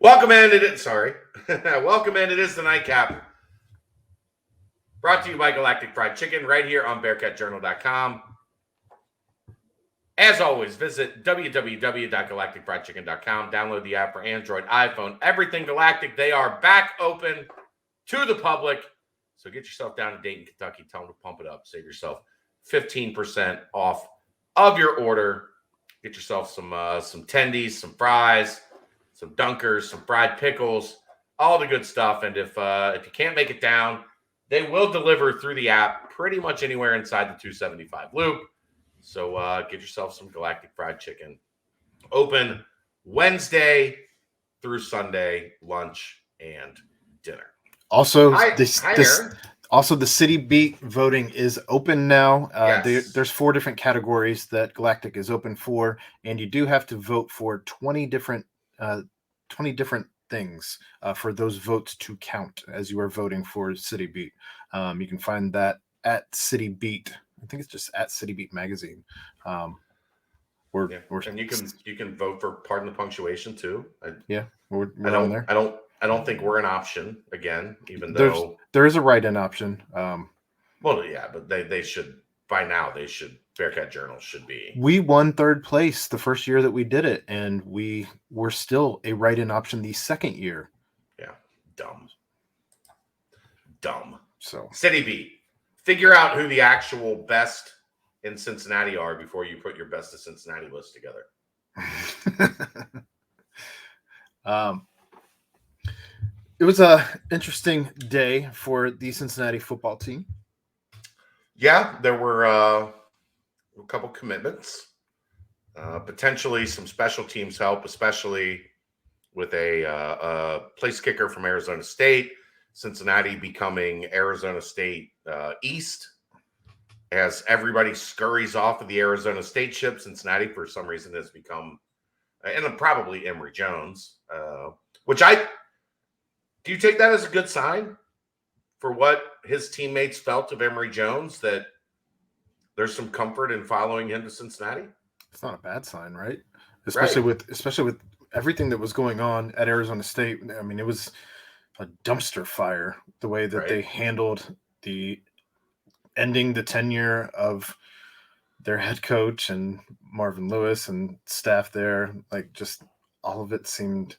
Welcome in. Welcome in. It is the Nightcap. Brought to you by Galactic Fried Chicken right here on BearcatJournal.com. As always, visit www.galacticfriedchicken.com. Download the app for Android, iPhone, everything Galactic. They are back open to the public. So get yourself down to Dayton, Kentucky. Tell them to pump it up. Save yourself 15% off of your order. Get yourself some tendies, some fries, some dunkers, some fried pickles, all the good stuff. And if you can't make it down, they will deliver through the app pretty much anywhere inside the 275 loop. So get yourself some Galactic Fried Chicken. Open Wednesday through Sunday, lunch and dinner. Also, Hi, Aaron. Also, the City Beat voting is open now. Yes. There's 4 different categories that Galactic is open for, and you do have to vote for 20 different things for those votes to count as you are voting for City Beat. You can find that at City Beat. I think it's just at City Beat Magazine. And you can vote for Pardon the Punctuation too. We're on there. I don't think we're an option again, even though there is a write-in option. Well, yeah, but they should by now. They should. Bearcat Journal should be. We won 3rd place the first year that we did it, and we were still a write-in option the second year. Yeah, dumb. So City Beat. Figure out who the actual best in Cincinnati are before you put your best of Cincinnati list together. It was a interesting day for the Cincinnati football team. Yeah, there were a couple commitments, potentially some special teams help, especially with a place kicker from Arizona State. Cincinnati becoming Arizona State East as everybody scurries off of the Arizona State ship. Cincinnati, for some reason, has become, and probably Emory Jones, do you take that as a good sign for what his teammates felt of Emory Jones, that there's some comfort in following him to Cincinnati? It's not a bad sign, right? Especially with everything that was going on at Arizona State. I mean, it was a dumpster fire the way that they handled the ending the tenure of their head coach and Marvin Lewis and staff there. Like, just all of it seemed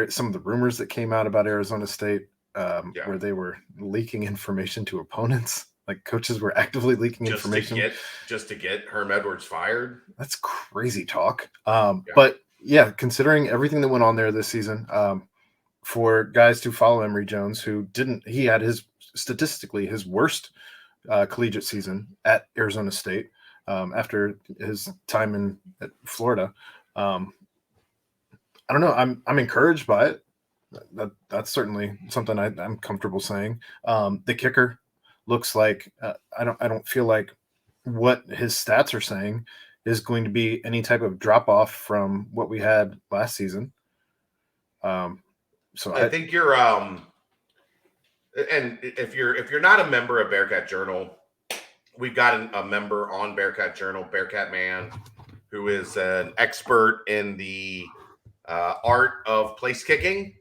some of the rumors that came out about Arizona State, where they were leaking information to opponents. Like, coaches were actively leaking information just to get Herm Edwards fired. That's crazy talk. But yeah, considering everything that went on there this season, for guys to follow Emory Jones, he had statistically his worst collegiate season at Arizona State after his time at Florida. I don't know. I'm encouraged by it. That's certainly something I'm comfortable saying. The kicker looks like I don't feel like what his stats are saying is going to be any type of drop off from what we had last season. So I think you're and if you're not a member of Bearcat Journal, we've got a member on Bearcat Journal, Bearcat Man, who is an expert in the art of place kicking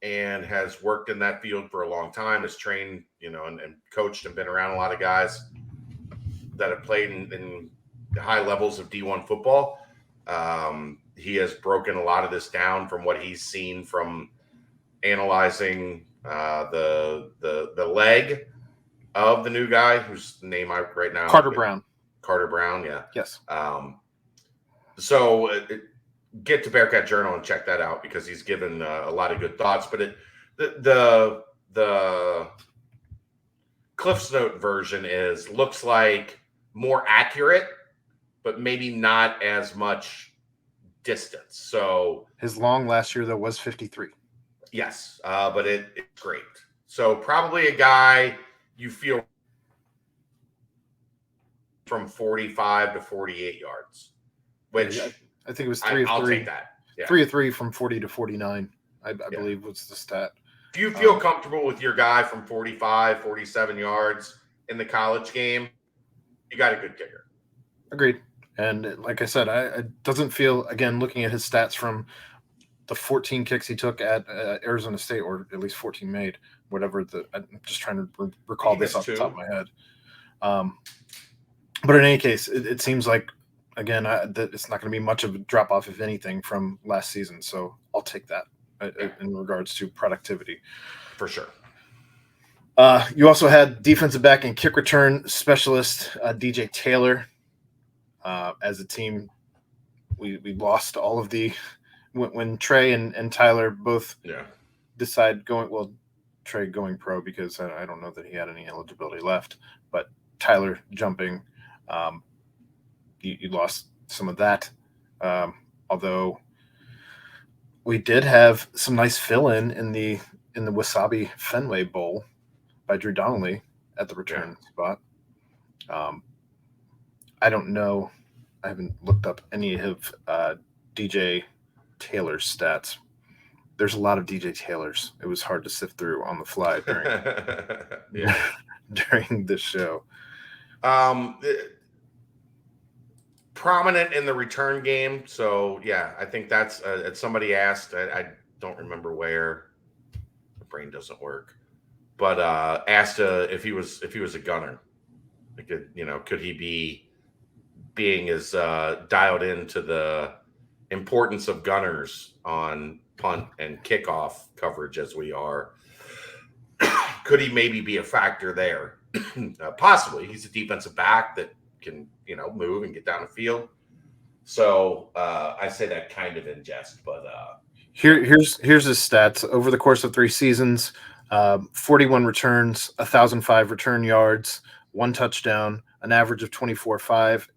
and has worked in that field for a long time, has trained, and coached and been around a lot of guys that have played in high levels of D1 football. He has broken a lot of this down from what he's seen from analyzing the leg of the new guy, whose name right now, Carter Brown, yeah. Yes. Get to Bearcat Journal and check that out, because he's given a lot of good thoughts. But the Cliff's Note version looks like more accurate, but maybe not as much distance. So his long last year though was 53. Yes, but it's great. So probably a guy you feel from 45 to 48 yards, which I think it was 3 of 3. I'll take that. Yeah. 3 of 3 from 40 to 49, I believe was the stat. If you feel comfortable with your guy from 45, 47 yards in the college game, you got a good kicker. Agreed. And like I said, it doesn't feel, again, looking at his stats from the 14 kicks he took at Arizona State, or at least 14 made, whatever. I'm just trying to recall this off the top of my head. But in any case, it seems like, again, that it's not going to be much of a drop off, if anything, from last season. So I'll take that in regards to productivity. For sure. You also had defensive back and kick return specialist DJ Taylor. As a team, we lost all of the when Trey and Tyler both decide Trey going pro, because I don't know that he had any eligibility left, but Tyler jumping, you lost some of that. Although we did have some nice fill-in in the Wasabi Fenway Bowl by Drew Donnelly at the return spot. I don't know. I haven't looked up any of DJ Taylor's stats. There's a lot of DJ Taylors. It was hard to sift through on the fly during this show. Prominent in the return game. So I think that's somebody asked. I don't remember where. The brain doesn't work. But asked if he was a gunner. Like, could he be being as dialed into the importance of gunners on punt and kickoff coverage as we are? Could he maybe be a factor there? Possibly. He's a defensive back that can, move and get down the field. So I say that kind of in jest, but here's his stats over the course of 3 seasons: 41 returns, 1,005 return yards, 1 touchdown, an average of 24.5.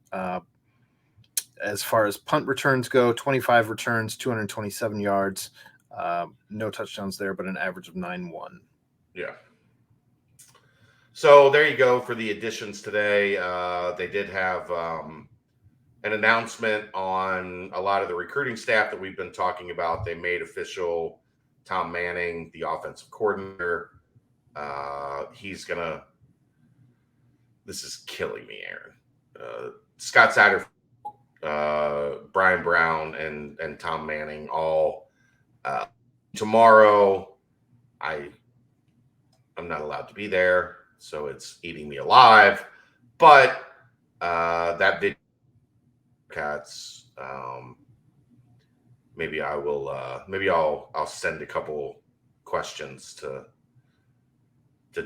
As far as punt returns go, 25 returns, 227 yards, no touchdowns there, but an average of 9.1. Yeah. So there you go for the additions today. They did have an announcement on a lot of the recruiting staff that we've been talking about. They made official Tom Manning, the offensive coordinator. This is killing me, Aaron. Scott Satterfield, Brian Brown, and Tom Manning all tomorrow. I'm not allowed to be there, so it's eating me alive. But that video, cats. Maybe I will. Maybe I'll send a couple questions to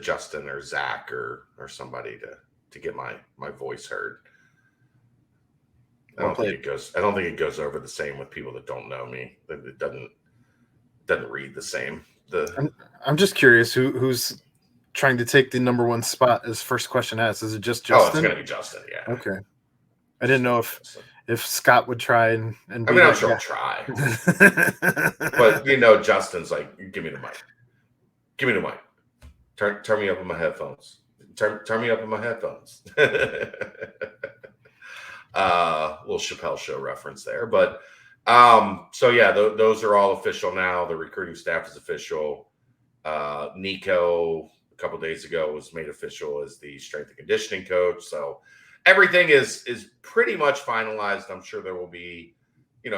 Justin or Zach or somebody to get my voice heard. I don't think it goes over the same with people that don't know me. It doesn't read the same. I'm just curious who's trying to take the number 1 spot as first question asked. Is it just Justin? Oh, it's going to be Justin. Yeah. Okay. I didn't know if Scott would try and I mean, I'm sure he'll try. But Justin's like, give me the mic. Give me the mic. Turn me up in my headphones. Turn me up in my headphones. Little Chappelle Show reference there. But those are all official now. The recruiting staff is official. Nico, a couple days ago, was made official as the strength and conditioning coach. So everything is pretty much finalized. I'm sure there will be,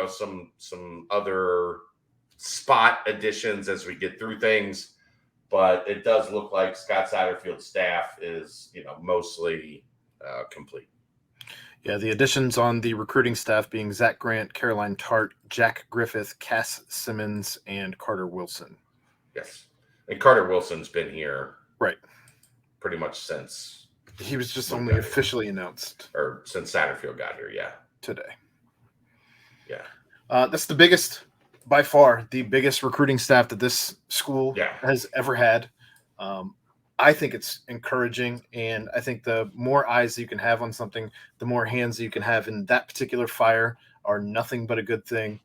some other spot additions as we get through things, but it does look like Scott Satterfield's staff is, mostly complete. Yeah, the additions on the recruiting staff being Zach Grant, Caroline Tart, Jack Griffith, Cass Simmons, and Carter Wilson. Yes, and Carter Wilson's been here right pretty much since he was just only officially announced, or since Satterfield got here. Yeah, today. Yeah, that's by far the biggest recruiting staff that this school has ever had. I think it's encouraging, and I think the more eyes that you can have on something, the more hands that you can have in that particular fire are nothing but a good thing.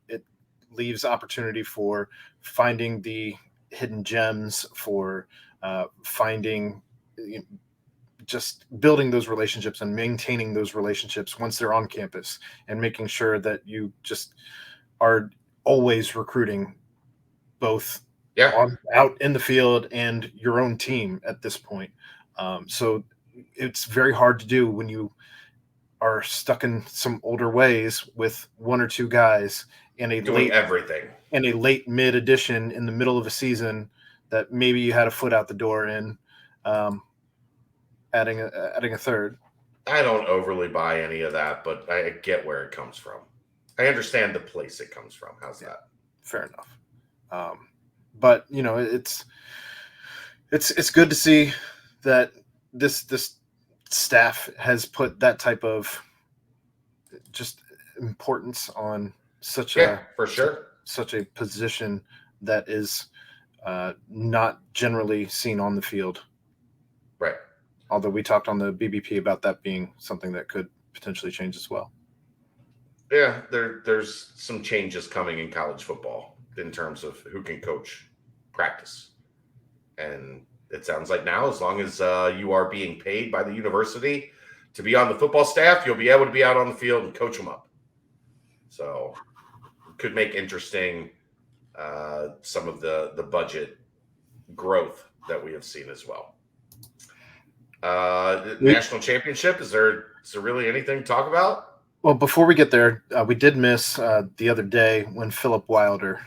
It leaves opportunity for finding the hidden gems, for finding, just building those relationships and maintaining those relationships once they're on campus, and making sure that you just are always recruiting both out in the field and your own team at this point. So it's very hard to do when you are stuck in some older ways with one or two guys and a doing everything and a late mid addition in the middle of a season that maybe you had a foot out the door in, adding a third. I don't overly buy any of that, but I get where it comes from. I understand the place it comes from. How's that? Fair enough. But it's good to see that this staff has put that type of just importance on such for sure such a position that is not generally seen on the field. Right. Although we talked on the BBP about that being something that could potentially change as well. Yeah, there's some changes coming in college football in terms of who can coach practice. And it sounds like now, as long as you are being paid by the university to be on the football staff, you'll be able to be out on the field and coach them up. So it could make interesting some of the budget growth that we have seen as well. National championship, is there really anything to talk about? Well, before we get there, we did miss the other day when Philip Wilder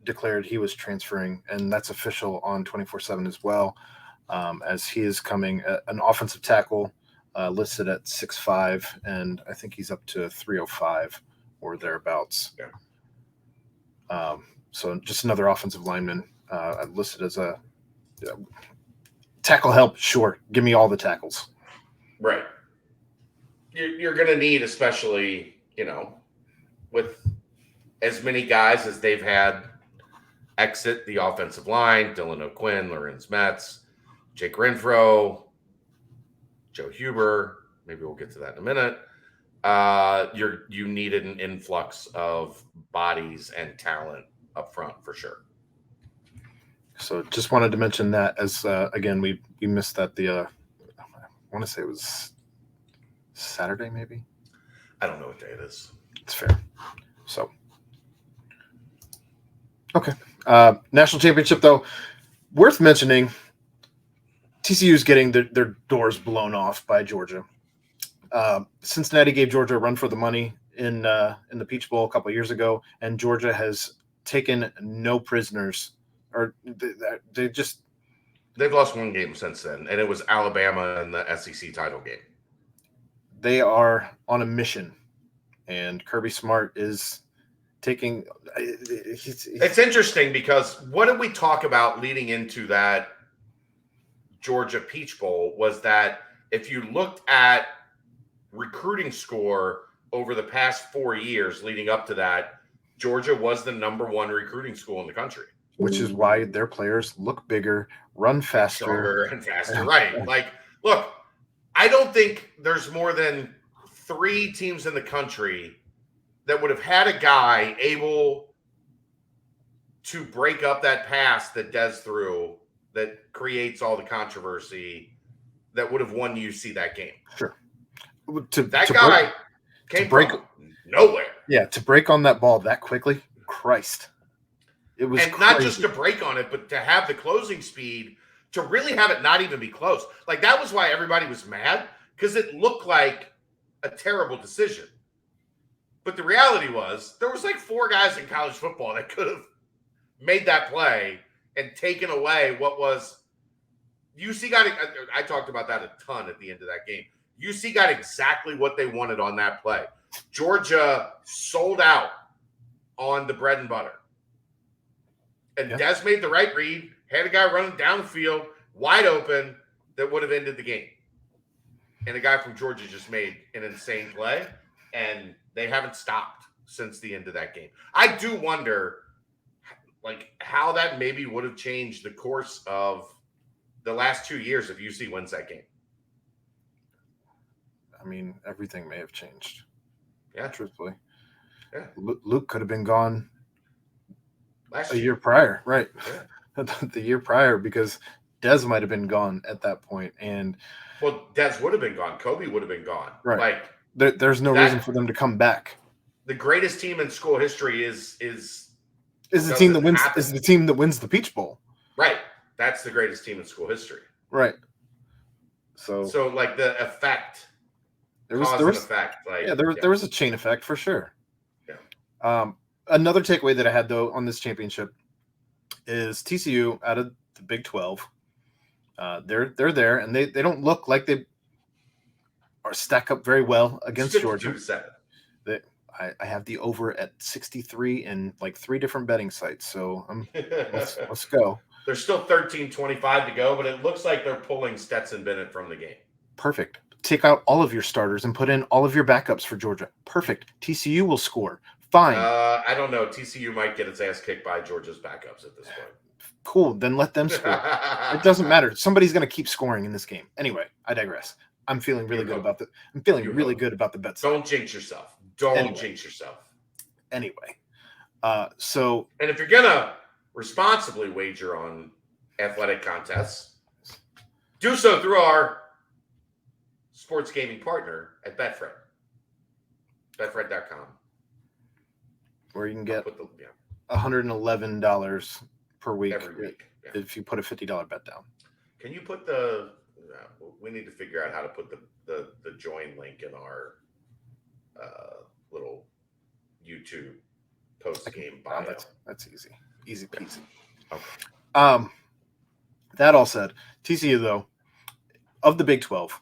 declared he was transferring, and that's official on 24/7 as well, as he is coming an offensive tackle listed at 6'5", and I think he's up to 305 or thereabouts. Yeah. So just another offensive lineman listed as a tackle help. Sure, give me all the tackles. Right. You're going to need, especially, with as many guys as they've had exit the offensive line, Dylan O'Quinn, Lorenz Metz, Jake Renfro, Joe Huber. Maybe we'll get to that in a minute. You needed an influx of bodies and talent up front for sure. So just wanted to mention that as, again, we missed that I want to say it was Saturday, maybe. I don't know what day it is. It's fair. So, okay. National championship, though, worth mentioning, TCU's getting their doors blown off by Georgia. Cincinnati gave Georgia a run for the money in the Peach Bowl a couple of years ago, and Georgia has taken no prisoners. Or they've lost one game since then, and it was Alabama in the SEC title game. They are on a mission, and Kirby Smart is taking. It's interesting because what did we talk about leading into that Georgia Peach Bowl was that if you looked at recruiting score over the past 4 years leading up to that, Georgia was the #1 recruiting school in the country. Which is why their players look bigger, run faster. Stronger and faster, right. Like, look, I don't think there's more than 3 teams in the country that would have had a guy able to break up that pass that Dez threw that creates all the controversy that would have won UC that game. Sure. That guy came from nowhere. Yeah, to break on that ball that quickly, Christ. It was and crazy. Not just to break on it, but to have the closing speed to really have it not even be close. Like, that was why everybody was mad, because it looked like a terrible decision. But the reality was there was like 4 guys in college football that could have made that play and taken away what was UC got. I talked about that a ton at the end of that game. UC got exactly what they wanted on that play. Georgia sold out on the bread and butter. And Dez made the right read, had a guy running down the field, wide open, that would have ended the game. And the guy from Georgia just made an insane play, and they haven't stopped since the end of that game. I do wonder, like, how that maybe would have changed the course of the last 2 years if UC wins that game. I mean, everything may have changed. Yeah. Truthfully. Yeah. Luke could have been gone last year prior, right? Yeah. The year prior, because Dez might have been gone at that point. And well, Dez would have been gone. Kobe would have been gone. Right. Like, there's no reason for them to come back. The greatest team in school history is the team that wins the Peach Bowl. Right. That's the greatest team in school history. Right. So like the effect Cause and effect. There was a chain effect for sure. Yeah. Another takeaway that I had though on this championship is TCU out of the Big 12. They're there, and they don't look like they are stack up very well against Georgia. I have the over at 63 in like 3 different betting sites. So let's go. There's still 13:25 to go, but it looks like they're pulling Stetson Bennett from the game. Perfect. Take out all of your starters and put in all of your backups for Georgia. Perfect. TCU will score. Fine. I don't know. TCU might get its ass kicked by Georgia's backups at this point. Cool. Then let them score. It doesn't matter. Somebody's going to keep scoring in this game. Anyway, I digress. I'm feeling really good about the bets. Don't jinx yourself. Don't jinx yourself. Anyway, and if you're gonna responsibly wager on athletic contests, do so through our sports gaming partner at Betfred. Betfred.com. Where you can get $111 per week, every week if you put a $50 bet down. Can you put we need to figure out how to put the join link in our little YouTube post-game bio. That's easy peasy. Okay. That all said, TCU though, of the Big 12,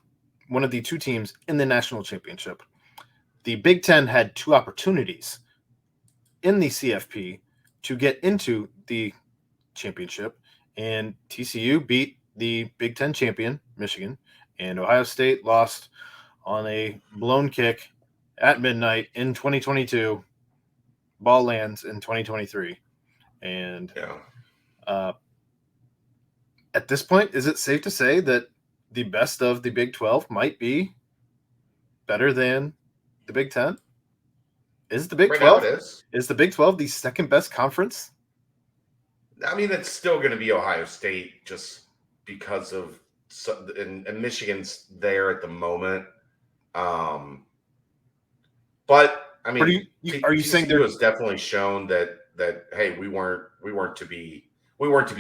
one of the 2 teams in the national championship. The Big 10 had 2 opportunities in the CFP to get into the championship, and TCU beat the Big 10 champion, Michigan, and Ohio State lost on a blown kick at midnight in 2022. Ball lands in 2023. And at this point, is it safe to say that the best of the Big 12 might be better than the Big 10? Is the Big 12? Is the Big 12 the second best conference? I mean, it's still going to be Ohio State just because of and Michigan's there at the moment. But I mean, are you saying there has definitely shown that hey, we weren't to be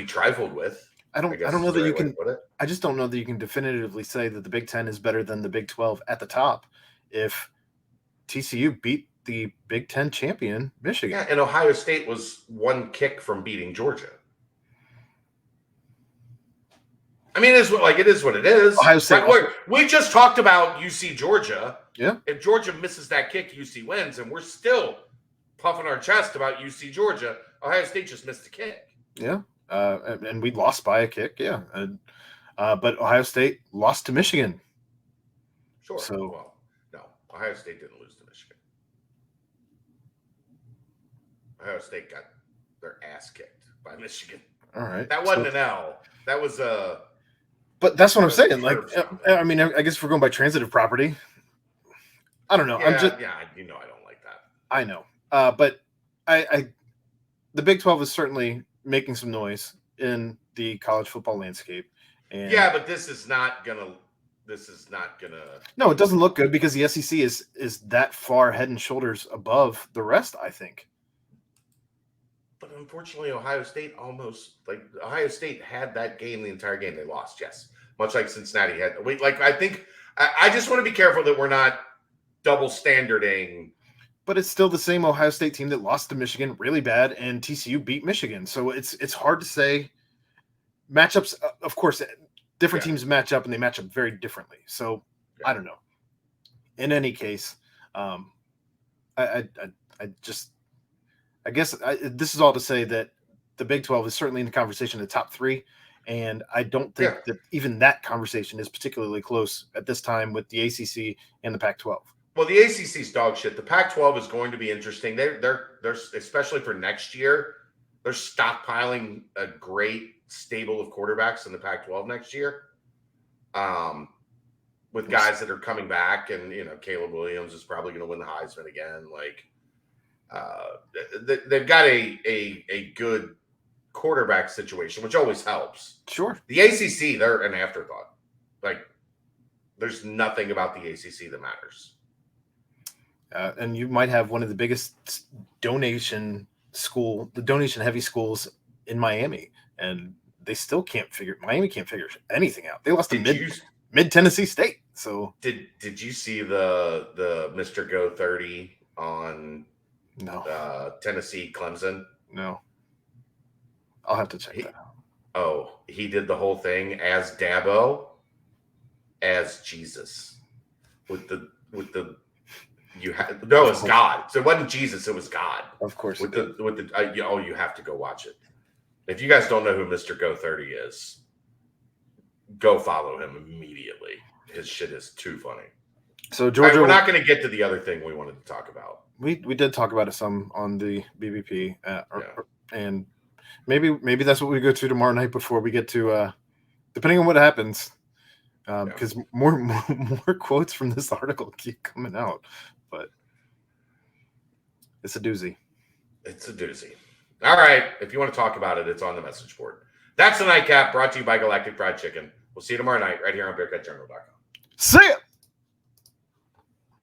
trifled with. I don't know that you can. I just don't know that you can definitively say that the Big 10 is better than the Big 12 at the top if TCU beat the Big 10 champion Michigan. Yeah, and Ohio State was 1 kick from beating Georgia. I mean, it is what it is. Ohio State. We just talked about UC Georgia. Yeah. If Georgia misses that kick, UC wins, and we're still puffing our chest about UC Georgia. Ohio State just missed a kick. Yeah. And we lost by a kick. Yeah. But Ohio State lost to Michigan. Sure. So, no, Ohio State didn't lose to Michigan. Ohio State got their ass kicked by Michigan. All right. That wasn't an L. That was a. But that's what I'm saying. Like, I mean, I guess if we're going by transitive property, I don't know. Yeah, I don't like that. I know. But the Big 12 is certainly making some noise in the college football landscape. And yeah, but this is not gonna. No, it doesn't look good because the SEC is that far head and shoulders above the rest, I think. But unfortunately, Ohio State had that game the entire game. They lost, yes. Much like Cincinnati had. I just want to be careful that we're not double standarding. But it's still the same Ohio State team that lost to Michigan really bad, and TCU beat Michigan. So it's hard to say. Matchups, of course, different teams match up, and they match up very differently. So I don't know. In any case, I guess this is all to say that the Big 12 is certainly in the conversation in the top 3, and I don't think that even that conversation is particularly close at this time with the ACC and the Pac-12. Well, the ACC's dog shit. The Pac-12 is going to be interesting. They're especially for next year. They're stockpiling a great stable of quarterbacks in the Pac-12 next year, with guys that are coming back, and Caleb Williams is probably going to win the Heisman again. They've got a good quarterback situation, which always helps. Sure. The ACC, they're an afterthought. There's nothing about the ACC that matters. And you might have one of the biggest donation-heavy schools in Miami, and they still Miami can't figure anything out. They lost to mid Tennessee State. So did you see the Mr. Go 30 on Tennessee Clemson? No. I'll have to check that out. Oh, he did the whole thing as Dabo, as Jesus, it's God. So it wasn't Jesus, it was God. Of course, you have to go watch it. If you guys don't know who Mr. Go 30 is, go follow him immediately. His shit is too funny. So Georgia, we're not going to get to the other thing we wanted to talk about. We did talk about it some on the BBP, and maybe that's what we go to tomorrow night before we get to, depending on what happens, because more quotes from this article keep coming out, but it's a doozy. It's a doozy. All right, if you want to talk about it, it's on the message board. That's the Nightcap, brought to you by Galactic Fried Chicken. We'll see you tomorrow night right here on BearcatJournal.com. See ya!